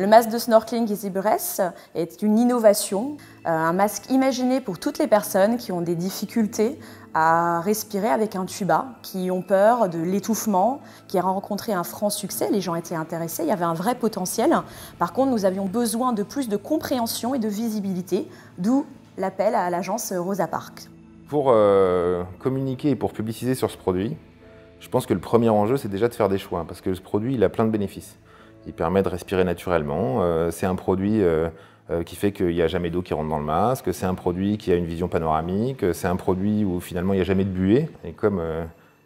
Le masque de snorkeling EasyBreath est une innovation, un masque imaginé pour toutes les personnes qui ont des difficultés à respirer avec un tuba, qui ont peur de l'étouffement, qui a rencontré un franc succès. Les gens étaient intéressés, il y avait un vrai potentiel. Par contre, nous avions besoin de plus de compréhension et de visibilité, d'où l'appel à l'agence Rosa Parks. Pour communiquer et pour publiciser sur ce produit, je pense que le premier enjeu, c'est déjà de faire des choix, parce que ce produit, il a plein de bénéfices. Il permet de respirer naturellement, c'est un produit qui fait qu'il n'y a jamais d'eau qui rentre dans le masque, c'est un produit qui a une vision panoramique, c'est un produit où finalement il n'y a jamais de buée. Et comme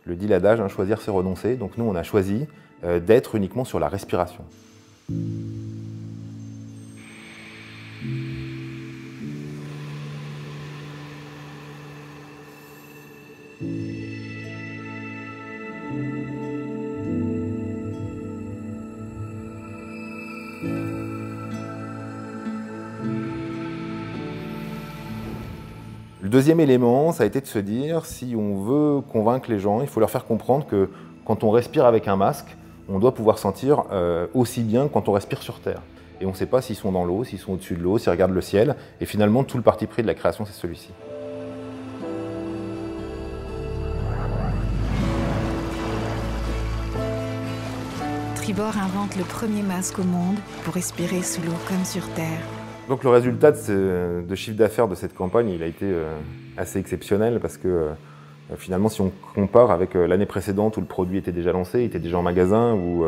le dit l'adage, hein, choisir c'est renoncer, donc nous on a choisi d'être uniquement sur la respiration. Le deuxième élément, ça a été de se dire, si on veut convaincre les gens, il faut leur faire comprendre que quand on respire avec un masque, on doit pouvoir sentir aussi bien que quand on respire sur Terre. Et on ne sait pas s'ils sont dans l'eau, s'ils sont au-dessus de l'eau, s'ils regardent le ciel. Et finalement, tout le parti pris de la création, c'est celui-ci. Tribord invente le premier masque au monde pour respirer sous l'eau comme sur Terre. Donc le résultat de chiffre d'affaires de cette campagne, il a été assez exceptionnel parce que finalement, si on compare avec l'année précédente où le produit était déjà lancé, il était déjà en magasin, où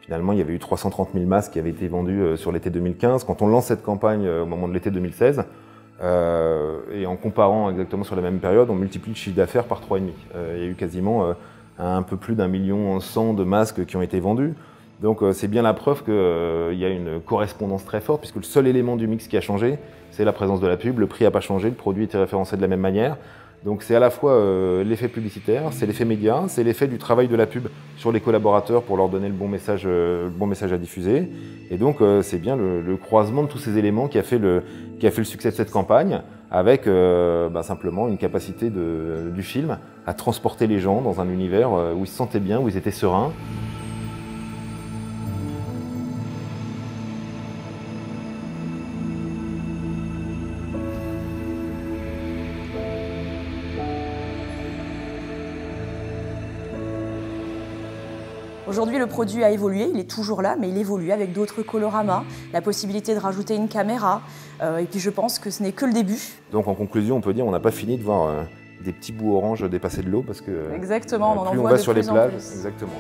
finalement il y avait eu 330 000 masques qui avaient été vendus sur l'été 2015. Quand on lance cette campagne au moment de l'été 2016, et en comparant exactement sur la même période, on multiplie le chiffre d'affaires par 3,5. Il y a eu quasiment un peu plus d'1,1 million de masques qui ont été vendus. Donc c'est bien la preuve qu'il y a une correspondance très forte, puisque le seul élément du mix qui a changé, c'est la présence de la pub. Le prix n'a pas changé, le produit était référencé de la même manière. Donc c'est à la fois l'effet publicitaire, c'est l'effet média, c'est l'effet du travail de la pub sur les collaborateurs pour leur donner le bon message à diffuser. Et donc c'est bien le croisement de tous ces éléments qui a fait le succès de cette campagne, avec simplement une capacité du film à transporter les gens dans un univers où ils se sentaient bien, où ils étaient sereins. Aujourd'hui, le produit a évolué, il est toujours là, mais il évolue avec d'autres coloramas, la possibilité de rajouter une caméra, et puis je pense que ce n'est que le début. Donc en conclusion, on peut dire qu'on n'a pas fini de voir des petits bouts orange dépasser de l'eau, parce que exactement, on en plus voit on va de sur les plus en plages, plus. exactement.